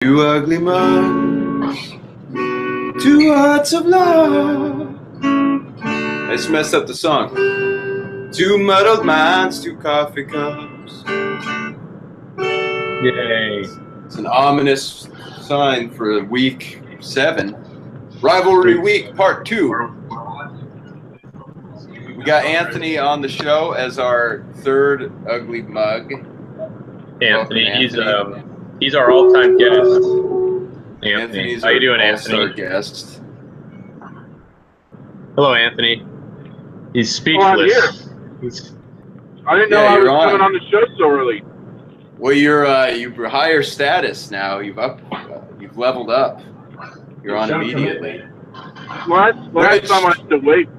Two ugly mugs, two hearts of love. I just messed up the song. Two muddled minds, two coffee cups. Yay. It's an ominous sign for week 7. Rivalry week part 2. We got Anthony on the show as our third ugly mug. Anthony, he's our all-time guest. Anthony's how you doing, all-star Anthony? Guest. Hello, Anthony. He's speechless. I didn't know I was coming on the show so early. Well, you're higher status now. You've leveled up. You're on immediately. Last time I had to wait.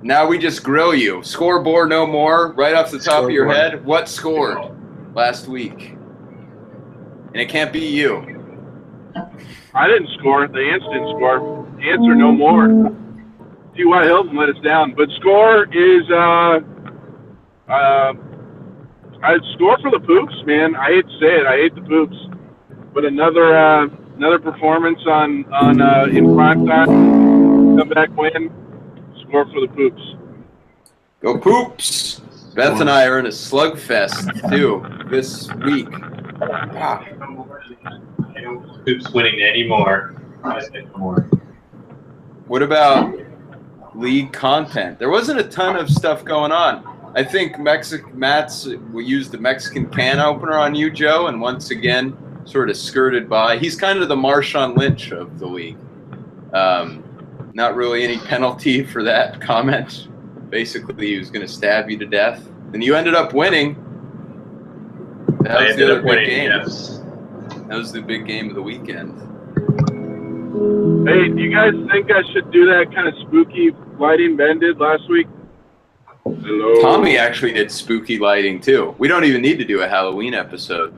Now we just grill you. Scoreboard no more. Right off the top of your head, what scored last week? And it can't be you. I didn't score. The Ants didn't score. Answer no more. T.Y. Hilton let us down. But score is I score for the Poops, man. I hate to say it. I hate the Poops. But another performance on in prime time, comeback win. Score for the Poops. Go Poops! Beth and I are in a slugfest too this week. Wow. Poops winning anymore. What about league content? There wasn't a ton of stuff going on. I think Matt's used the Mexican can opener on you, Joe, and once again sort of skirted by. He's kind of the Marshawn Lynch of the league. Not really any penalty for that comment. Basically, he was going to stab you to death. And you ended up winning. That was the other big game. Yes. That was the big game of the weekend. Hey, do you guys think I should do that kind of spooky lighting Ben did last week? Hello. Tommy actually did spooky lighting too. We don't even need to do a Halloween episode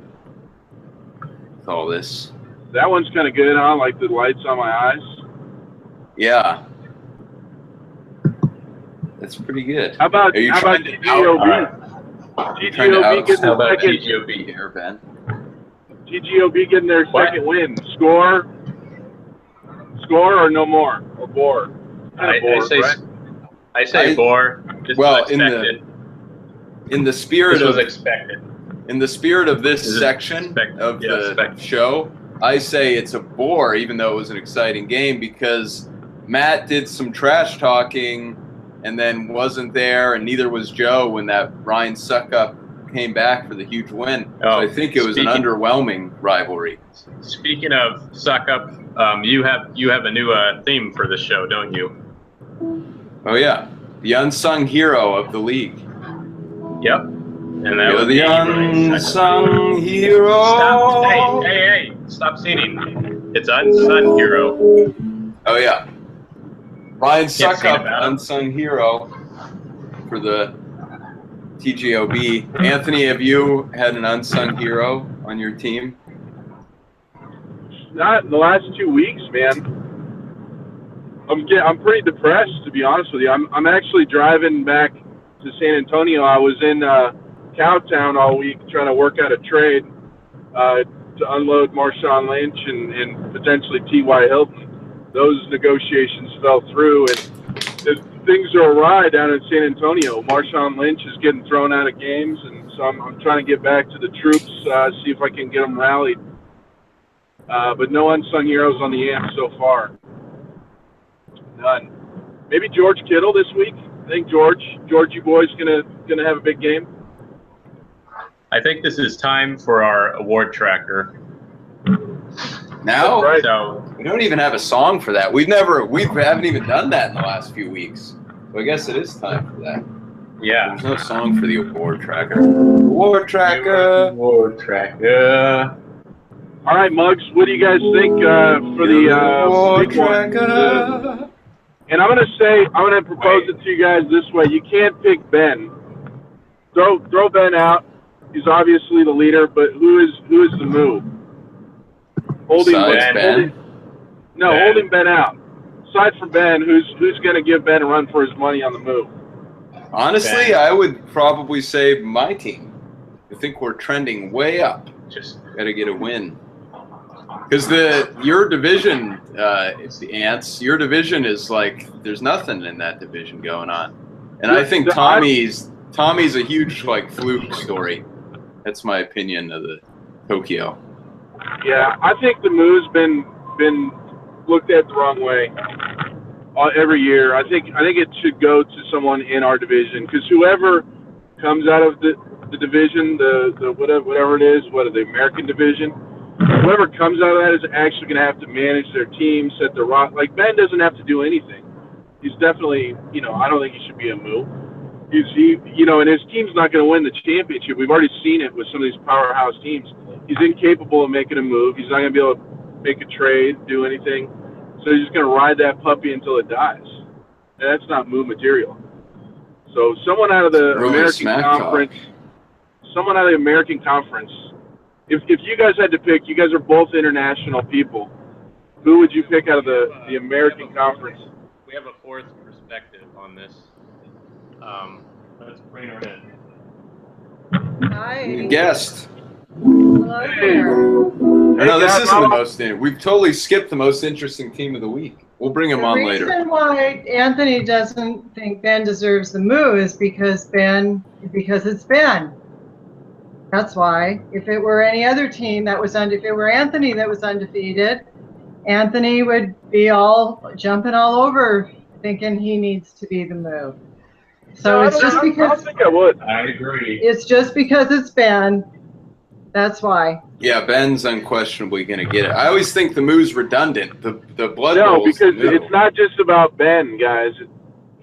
with all this. That one's kind of good, huh? Like the lights on my eyes. Yeah. That's pretty good. How about GGOB? GGOB getting How about second. GGOB here, Ben? GGOB getting their second win. Score or no more? Or bore? I say bore. Well, in the spirit of expected. In the spirit of this section of the show, I say it's a bore, even though it was an exciting game, because Matt did some trash talking and then wasn't there, and neither was Joe when that Ryan Suckup came back for the huge win. So I think it was an underwhelming rivalry. Speaking of Suckup, you have a new theme for the show, don't you? Oh yeah, the unsung hero of the league. Yep. And that You're the unsung hero. Stop! Hey! Stop singing. It's unsung hero. Oh yeah, Ryan Suckup, unsung hero for the TGOB. Anthony, have you had an unsung hero on your team? Not in the last 2 weeks, man. I'm pretty depressed, to be honest with you. I'm actually driving back to San Antonio. I was in Cowtown all week trying to work out a trade to unload Marshawn Lynch and potentially T.Y. Hilton. Those negotiations fell through, and things are awry down in San Antonio. Marshawn Lynch is getting thrown out of games, and so I'm trying to get back to the troops, see if I can get them rallied. But no unsung heroes on the amp so far. None. Maybe George Kittle this week. I think Georgie boy's gonna have a big game. I think this is time for our award tracker. Now, right. So we don't even have a song for that. We haven't even done that in the last few weeks. So I guess it is time for that. Yeah. There's no song for the award tracker. Award tracker. Award tracker. All right, Muggs. What do you guys think for the award big one? tracker? And I'm gonna propose it to you guys this way. You can't pick Ben. Throw Ben out. He's obviously the leader, but who is the move? Holding Ben out. Aside from Ben, who's going to give Ben a run for his money on the move? Honestly, I would probably say my team. I think we're trending way up. Just got to get a win. Because your division, the Ants, your division is like there's nothing in that division going on, and I think Tommy's a huge like fluke story. That's my opinion of the Tokyo. Yeah, I think the move's been looked at the wrong way every year. I think it should go to someone in our division, because whoever comes out of the division, the whatever it is, the American division, whoever comes out of that is actually going to have to manage their team, set their rock. Like, Ben doesn't have to do anything. He's definitely, I don't think he should be a move. And his team's not going to win the championship. We've already seen it with some of these powerhouse teams. He's incapable of making a move. He's not going to be able to make a trade, do anything. So he's just going to ride that puppy until it dies. And that's not move material. So someone out of the American Conference, if you guys had to pick, you guys are both international people, who would you pick out of the American Conference? We have a fourth perspective on this. Let's bring her in. Hi. Guest. Hello there. No, this isn't the most. We've totally skipped the most interesting team of the week. We'll bring him on later. The reason why Anthony doesn't think Ben deserves the move is because it's Ben. That's why. If it were any other team if it were Anthony that was undefeated, Anthony would be all jumping all over, thinking he needs to be the move. So it's just because. I don't think I would. I agree. It's just because it's Ben. That's why. Yeah, Ben's unquestionably going to get it. I always think the move's redundant. The Blood No, Bowl's because the it's not just about Ben, guys.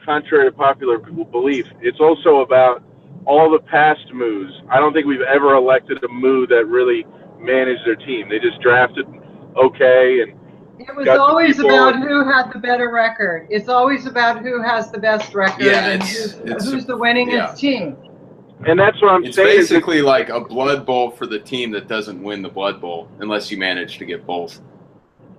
Contrary to popular belief, it's also about all the past moves. I don't think we've ever elected a move that really managed their team. They just drafted okay and. It was always about who had the better record. It's always about who has the best record and who's the winningest team. And that's what I'm saying. It's basically like a Blood Bowl for the team that doesn't win the Blood Bowl unless you manage to get both.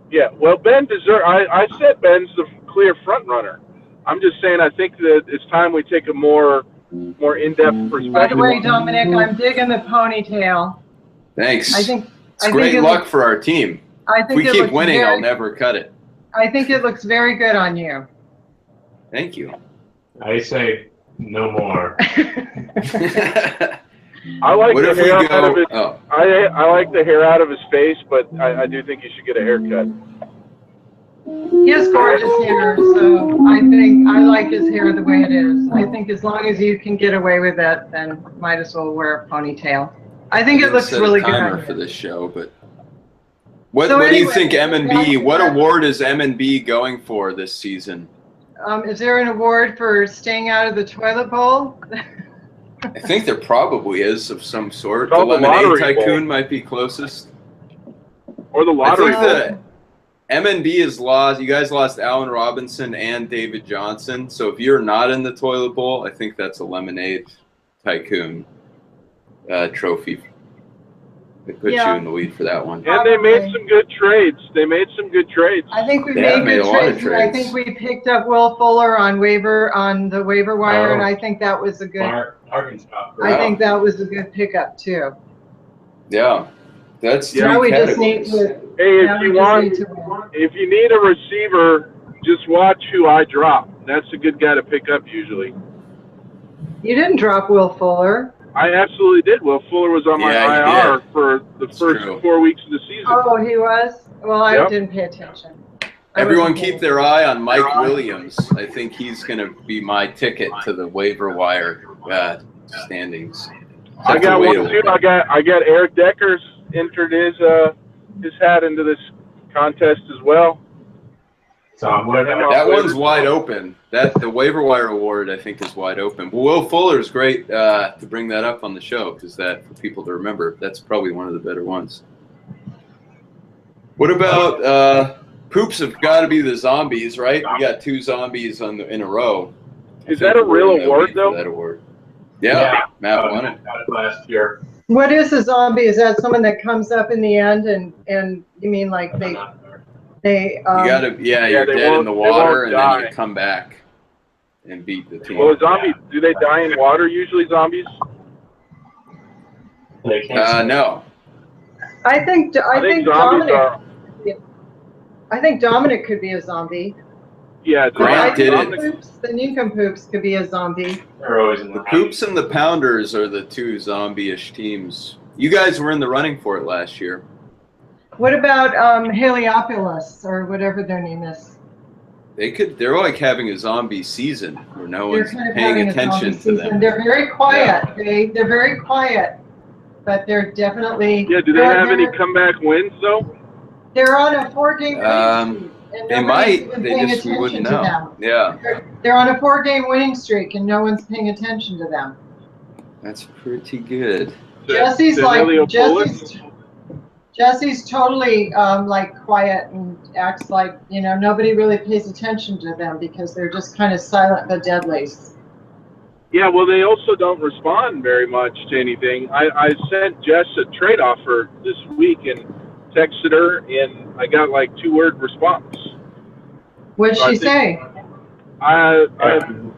Yeah, well, Ben deserves. I said Ben's the clear front runner. I'm just saying I think that it's time we take a more in-depth perspective. By the way, Dominic, I'm digging the ponytail. Thanks. I think great luck for our team. If we keep winning, I'll never cut it. I think it looks very good on you. Thank you. I say no more. I like what the if hair we go, out of his. oh. I like the hair out of his face, but I do think he should get a haircut. He has gorgeous hair, so I think I like his hair the way it is. I think as long as you can get away with it, then might as well wear a ponytail. I think it looks really good on you. For this show, but what do you think M&B? What award is M&B going for this season? Is there an award for staying out of the toilet bowl? I think there probably is of some sort. The Lemonade Tycoon might be closest. Or the lottery bowl. I think the M&B has lost. You guys lost Allen Robinson and David Johnson. So if you're not in the toilet bowl, I think that's a Lemonade Tycoon trophy. They put you in the lead for that one. And they made some good trades. I think we made good trades. I think we picked up Will Fuller on the waiver wire, and I think that was a good. I think that was a good pickup too. Yeah, that's now we just need to. Hey, if you need a receiver, just watch who I drop. That's a good guy to pick up usually. You didn't drop Will Fuller. I absolutely did. Will Fuller was on my IR for the first 4 weeks of the season. Oh, he was? Well, I didn't pay attention. Everyone keep their eye on Mike Williams. I think he's going to be my ticket to the waiver wire standings. I got one too. I got Eric Decker's entered his hat into this contest as well. That one's wide open. The waiver wire award, I think, is wide open. But Will Fuller is great to bring that up on the show because for people to remember, that's probably one of the better ones. What about Poops have got to be the zombies, right? We got 2 zombies in a row. Is that a real award, though? That award. Yeah, Matt won it last year. What is a zombie? Is that someone that comes up in the end and you mean like they you gotta you're dead in the water and then you come back and beat the team. Well, zombies, do they die in water usually, zombies? No. I think zombies Dominic, are. I think Dominic could be a zombie. Yeah, Grant did it. The Nincompoops could be a zombie. They're always in The Poops and the Pounders are the two zombie-ish teams. You guys were in the running for it last year. What about Heliopolis or whatever their name is? They're like having a zombie season where no They're one's kind of paying having a attention zombie to season. them. They're very quiet. They're very quiet, but they're definitely. Yeah, do they have any comeback wins though? They're on a 4-game winning streak, and They nobody's might. even They paying just we attention wouldn't to know. them. Yeah, They're on a 4-game winning streak, and no one's paying attention to them. that's pretty good. Jesse's The like Heliopolis? Jesse's totally like quiet and acts like nobody really pays attention to them because they're just kind of silent but deadly. Yeah, well, they also don't respond very much to anything. I sent Jess a trade offer this week and texted her, and I got like 2-word response. What'd So I she say? I'm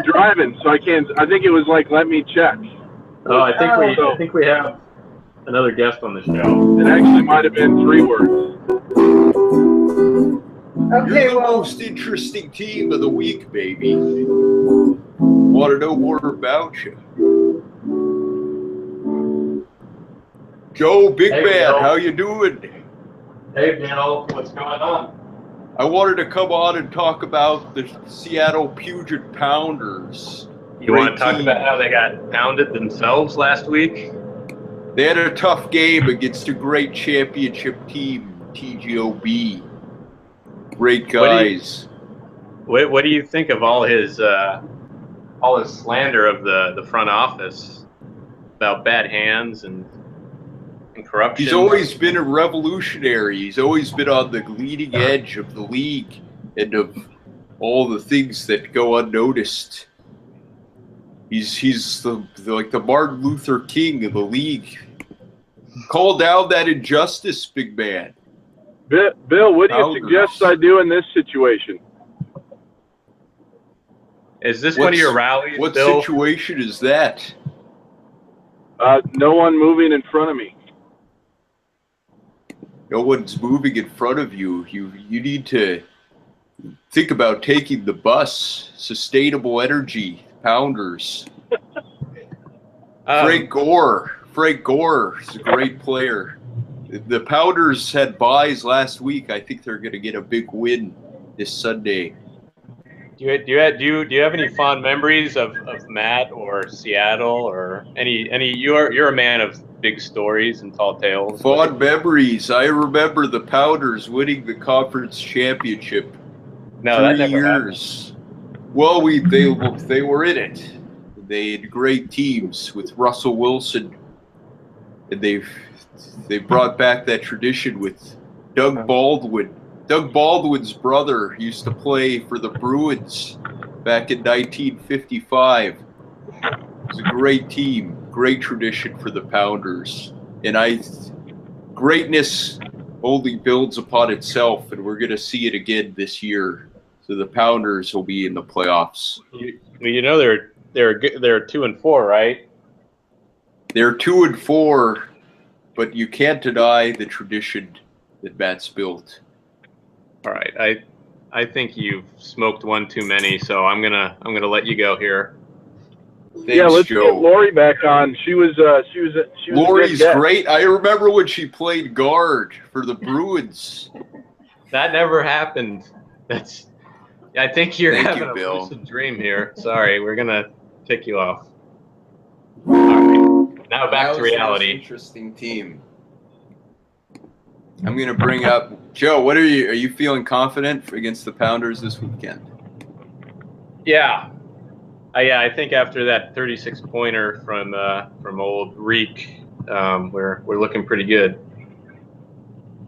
driving, so I can't. I think it was like, let me check. Oh, I Oh. think we have another guest on the show. It actually might have been 3 words. Okay, You're the well, most interesting team of the week, baby. Want to know more about you? Joe, Big Hey, Man, Bill. how you doing? Hey, Bill, what's going on? I wanted to come on and talk about the Seattle Puget Pounders. You want Great to talk team. about how they got pounded themselves last week? They had a tough game against a great championship team, TGOB. Great guys. What do you think of all his slander of the front office about bad hands and corruption? He's always been a revolutionary. He's always been on the leading edge of the league and of all the things that go unnoticed. He's like the Martin Luther King of the league. Call down that injustice, Big Man. Bill, what do you Pounders. suggest I do in this situation? Is this one of your rallies, What Bill? situation is that? No one moving in front of me. No one's moving in front of you. You need to think about taking the bus. Sustainable energy, Pounders. Frank Gore is a great player. The Pounders had buys last week. I think they're going to get a big win this Sunday. Do you have any fond memories of Matt or Seattle or any? You're a man of big stories and tall tales. Fond memories. I remember the Pounders winning the conference championship. No, that 3 never happened. years. Well, they were in it. They had great teams with Russell Wilson, and they brought back that tradition with Doug Baldwin. Doug Baldwin's brother used to play for the Bruins back in 1955. It was a great team, great tradition for the Pounders. And greatness only builds upon itself, and we're going to see it again this year. So the Pounders will be in the playoffs. You know they're 2-4, right? They're 2-4, but you can't deny the tradition that Matt's built. All right, I think you've smoked one too many, so I'm gonna let you go here. Thanks, Yeah, let's Joe. get Lori back on. She was Lori's a good guest. great. I remember when she played guard for the Bruins. That never happened. I think you're Thank having you, a Bill. lucid dream here. Sorry, we're gonna take you off. All right, now back That to was the most reality. interesting team. I'm going to bring up Joe. Are you feeling confident against the Pounders this weekend? Yeah. I think after that 36-pointer from old Reek, we're looking pretty good.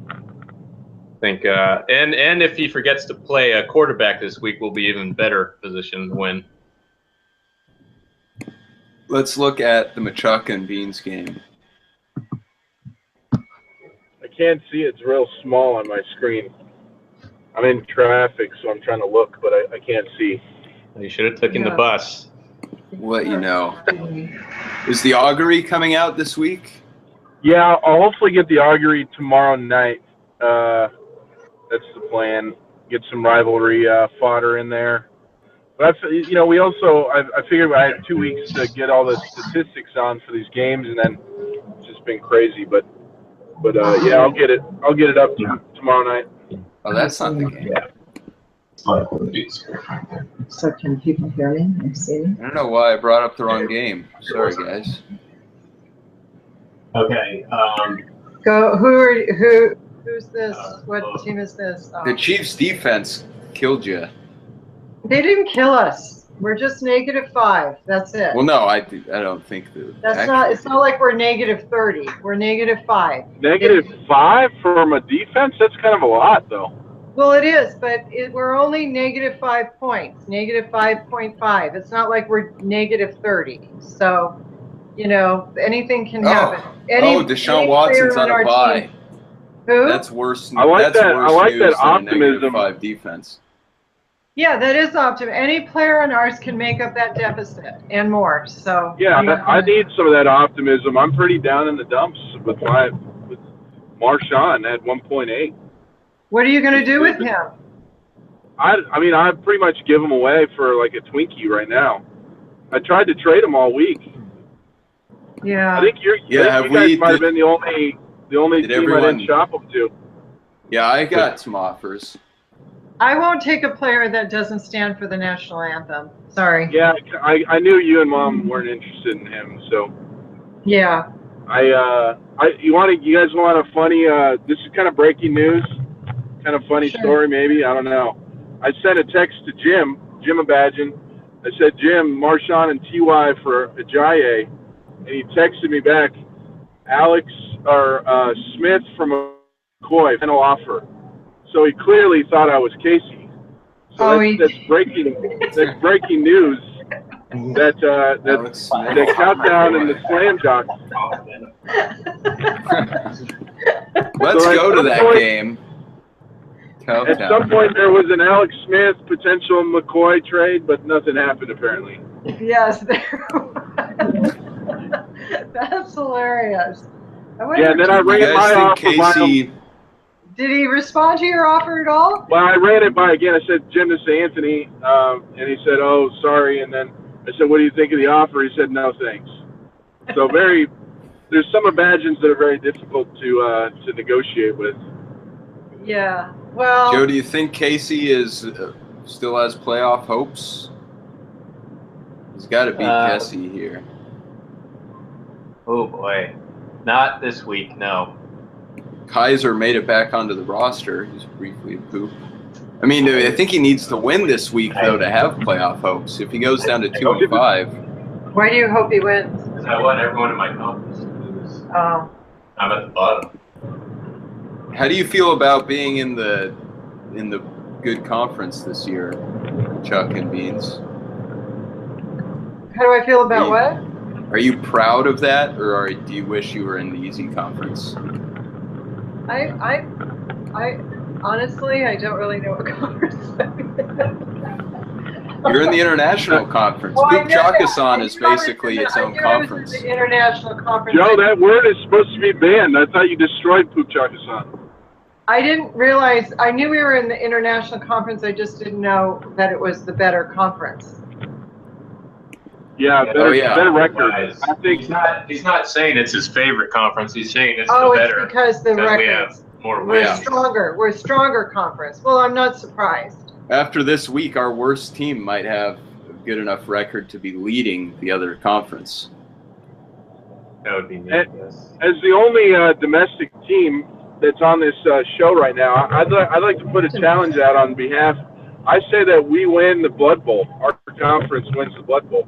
I think and if he forgets to play a quarterback this week, we'll be even better positioned to win. Let's look at the Machuca and Beans game. I can't see it. It's real small on my screen. I'm in traffic, so I'm trying to look, but I can't see. You should have taken the Yeah. bus. We'll let you know. Is the augury coming out this week? Yeah, I'll hopefully get the augury tomorrow night. That's the plan. Get some rivalry fodder in there. But we also I figured I had 2 weeks to get all the statistics on for these games, and then it's just been crazy. But yeah, I'll get it up tomorrow night. Oh, that's not the game. So can people hear me? I see. I don't know why I brought up the wrong game. Sorry, guys. Okay. Go. Who's this? What team is this? The Chiefs' defense killed you. They didn't kill us. We're just -5. That's it. Well, no, I don't think that. That's not. It's not like we're -30. We're -5. -5 from a defense? That's kind of a lot, though. Well, it is, but we're only -5 points, -5.5. It's not like we're -30. So, anything can happen. Deshaun Watson's on a bye. Who? That's worse. I like that's that. Worse I like news that than a optimism. -5 defense. Yeah, that is optimism. Any player on ours can make up that deficit and more. So Yeah, I need some of that optimism. I'm pretty down in the dumps with Marshawn at 1.8. What are you going to do with him? I mean, I pretty much give him away for like a Twinkie right now. I tried to trade him all week. Yeah. I think you guys might have been the only team I didn't shop him to. Yeah, I got some offers. I won't take a player that doesn't stand for the national anthem. Sorry. Yeah, I knew you and Mom weren't interested in him, so. Yeah. You guys want a funny? This is kind of breaking news. Kind of funny story, maybe. I don't know. I sent a text to Jim Abadjian. I said, Jim, Marshawn and Ty for Ajayi, and he texted me back, Alex or Smith from McCoy, final offer. So he clearly thought I was Casey. So that's breaking. That's breaking news. That countdown and the slam dunk. Let's go to that game. At some point, there was an Alex Smith potential McCoy trade, but nothing happened apparently. Yes, there was. That's hilarious. Yeah, and then I ran my offer. Did he respond to your offer at all? Well, I ran it by again. I said, Jim, this is Anthony, and he said, oh, sorry. And then I said, what do you think of the offer? He said, no, thanks. So there's some Abadjians that are very difficult to negotiate with. Yeah. Well, Joe, do you think Casey still has playoff hopes? He's got to beat Kessie here. Oh boy, not this week. No. Kaiser made it back onto the roster. He's briefly a poop. I mean, I think he needs to win this week though to have playoff hopes. If he goes down to 2-5. Why do you hope he wins? Because I want everyone in my conference to lose. I'm at the bottom. How do you feel about being in the good conference this year, Chuck and Beans? How do I feel about what? Are you proud of that, or do you wish you were in the easy conference? I honestly, I don't really know what conference I'm in. You're in the international conference. Well, Puchakasan is basically its own conference. The international conference. Joe, that word is supposed to be banned. I thought you destroyed Puchakasan. I didn't realize. I knew we were in the international conference. I just didn't know that it was the better conference. Yeah, better record. I think he's not saying it's his favorite conference. He's saying it's the better. It's because the records. We have more We're wins. stronger. We're a stronger conference. Well, I'm not surprised. After this week, our worst team might have a good enough record to be leading the other conference. That would be me. Yes. As the only domestic team that's on this show right now, I'd like to put a challenge out on behalf. I say that we win the Blood Bowl. Our conference wins the Blood Bowl.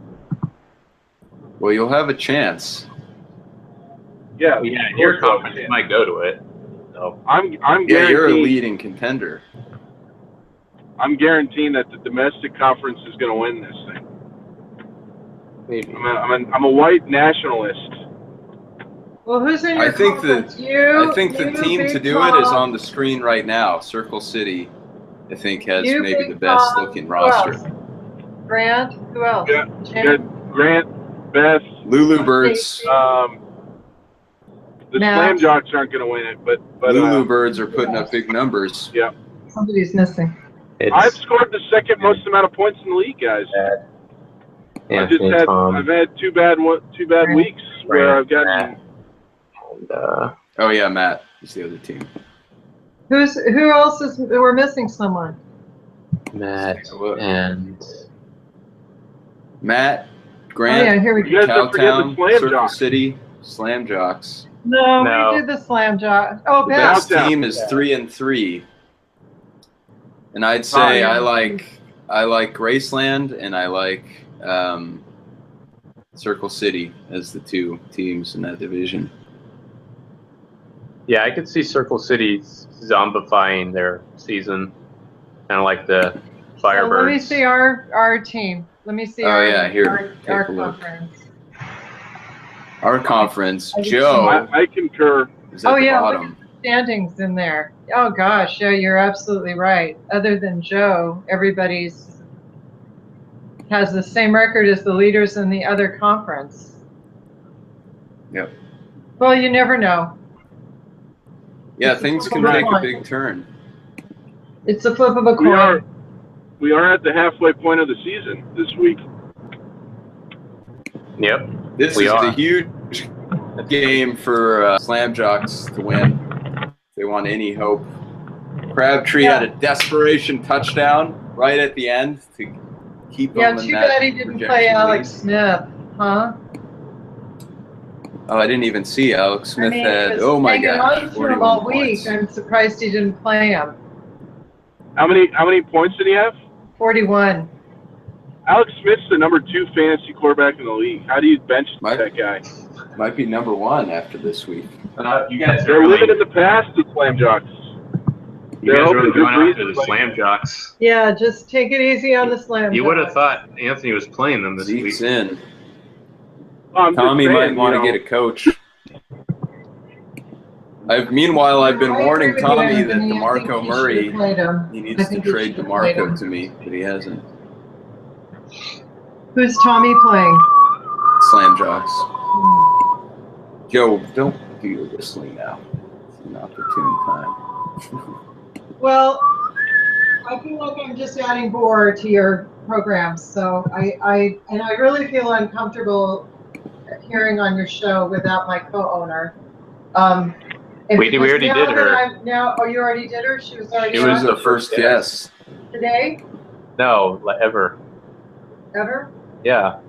Well, you'll have a chance. Yeah. Yeah, your conference you might go to it. So. I'm Yeah, you're a leading contender. I'm guaranteeing that the domestic conference is going to win this thing. Maybe. I'm a white nationalist. Well, who's in your I think conference? I think the team to do it is on the screen right now. Circle City, I think, has maybe the best looking roster. Grant, who else? Yeah, Grant, Beth, Lulu Birds. The Matt. Slam Jocks aren't going to win it, but Lulu Birds are putting up big numbers. yeah. Somebody's missing. I've scored the second most amount of points in the league, guys. Anthony, I've had two bad weeks where I've gotten. And, Oh yeah, Matt is the other team. Who else is? We're missing someone. Matt Look. and Matt, Oh Grant, yeah, here we go. You guys are forgetting Cowtown, the Slam Circle Jocks. City, Slam Jocks. No, No. we did the Slam Jock. Oh, The Beth. best Cowtown. team is 3-3, and I'd say yeah. I like Graceland and I like Circle City as the two teams in that division. yeah, I could see Circle City zombifying their season, kind of like the Firebirds. So let me see our team. Let me see Oh, our, yeah, here, our take a look. conference. Our conference, I just- Joe I concur. is at Oh, the yeah, bottom. Standings in there. Oh gosh, yeah, you're absolutely right. Other than Joe, everybody's has the same record as the leaders in the other conference. Yep. Well, you never know. Yeah, It's a things can flip of a take a coin. big turn. It's a flip of a coin. We are at the halfway point of the season this week. Yep. This We is are. a huge game for Slam Jocks to win. If they want any hope. Crabtree had a desperation touchdown right at the end to keep Yeah, them in too that bad he didn't projection play lead. Alex Smith, huh? Oh, I didn't even see Alex Smith had. he was Oh my hanging gosh, on to him 41 all week. points. I'm surprised he didn't play him. How many points did he have? 41. Alex Smith's the number 2 fantasy quarterback in the league. How do you bench that guy? Might be number 1 after this week. You guys are They're really, living in the past, the Slam Jocks. you guys are really They're going after breezing the like- Slam Jocks. Yeah, just take it easy on the slam. You would have Jocks. thought Anthony was playing them this Zeke's week. in. Oh, I'm just Tommy saying, might want to you know, get a coach. Meanwhile, I've been I warning agree with you, Tommy that Anthony. I think DeMarco he Murray, should've played him. he I needs to think he trade should've played him. DeMarco to me, but he hasn't. Who's Tommy playing? Slam Jocks. Joe, don't do your whistling now. It's an opportune time. Well, I feel like I'm just adding bore to your programs, so I really feel uncomfortable appearing on your show without my co-owner. We already did her. Oh, you already did her? She was already She was on the first guest. today? No, ever. Ever? Yeah.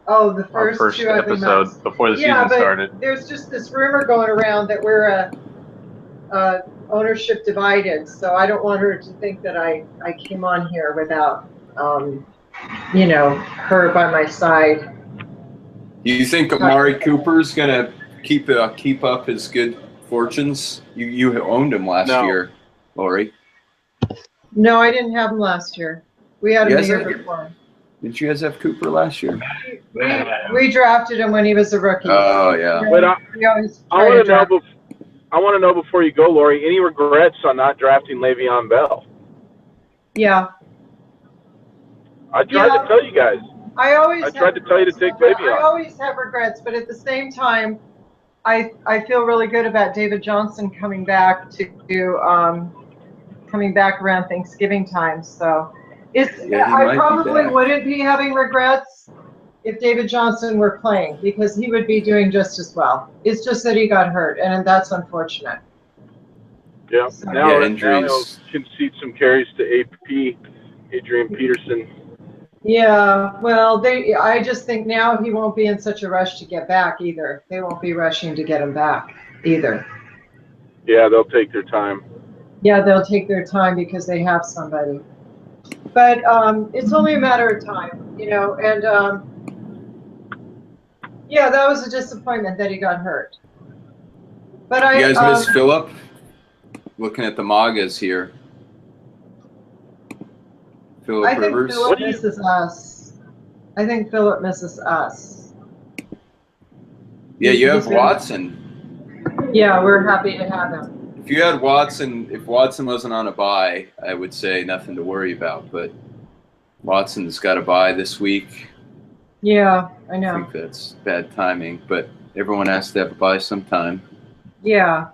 Oh, the Our first first 2 other episode months. before the Yeah, season but started. there's just this rumor going around that we're ownership divided, so I don't want her to think that I came on here without, her by my side. Do you think Amari Cooper's gonna keep up his good fortunes? You owned him last No. year, Lori. No, I didn't have him last year. We had him You the guys year had- before. Didn't you guys have Cooper last year? We drafted him when he was a rookie. Oh yeah. But We always I try want to to know. draft. I want to know before you go, Lori. Any regrets on not drafting Le'Veon Bell? Yeah, I tried Yeah. to tell you guys. I always. tried to tell you to take regrets. Le'Veon. I always have regrets, but at the same time, I feel really good about David Johnson coming back around Thanksgiving time. So it's Yeah, he I might be probably back. wouldn't be having regrets if David Johnson were playing because he would be doing just as well. It's just that he got hurt, and that's unfortunate. Yeah. So- Now, Yeah, now injuries. he'll concede some carries to AP, Adrian Peterson. Yeah, well, I just think now he won't be in such a rush to get back either. They won't be rushing to get him back either. Yeah, they'll take their time. Yeah, they'll take their time because they have somebody. But it's only a matter of time, and yeah, that was a disappointment that he got hurt. But You guys miss Phillip? Looking at the Magas here. Phillip I think Rivers. Philip misses us. I think Philip misses us. Yeah, you have He's been- Watson. Yeah, we're happy to have him. If you had Watson, if Watson wasn't on a bye, I would say nothing to worry about. But Watson's got a bye this week. Yeah, I I know. think that's bad timing, but everyone has to have a bye sometime. Yeah.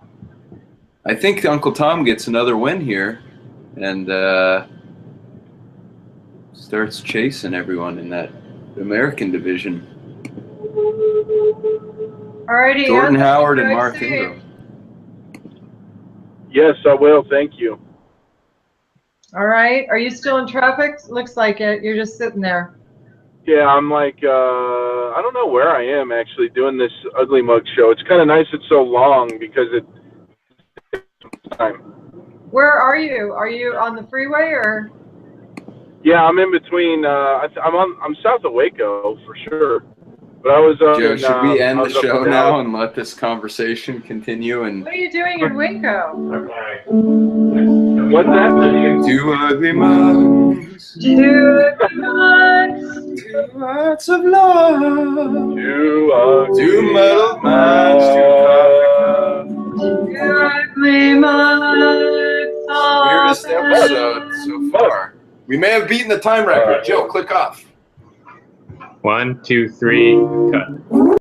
I think Uncle Tom gets another win here, and starts chasing everyone in that American division. Alrighty. Jordan Anthony, Howard and drive Mark safe. Ingram. Yes, I will. Thank you. All right. Are you still in traffic? Looks like it. You're just sitting there. Yeah, I'm like, I don't know where I am actually doing this Ugly Mug show. It's kind of nice it's so long because it takes some time. Where are you? Are you on the freeway or? Yeah, I'm in between. I'm south of Waco for sure, but I was. Joe, should we end I the was up show in now Dallas. and let this conversation continue? And What are you doing in Waco? Okay. What's that? two ugly mugs, Two mugs. two hearts of love, two metal minds, two coffee cups. Two ugly mugs. Weirdest episode so far. We may have beaten the time record. Joe, click off. 1, 2, 3, cut.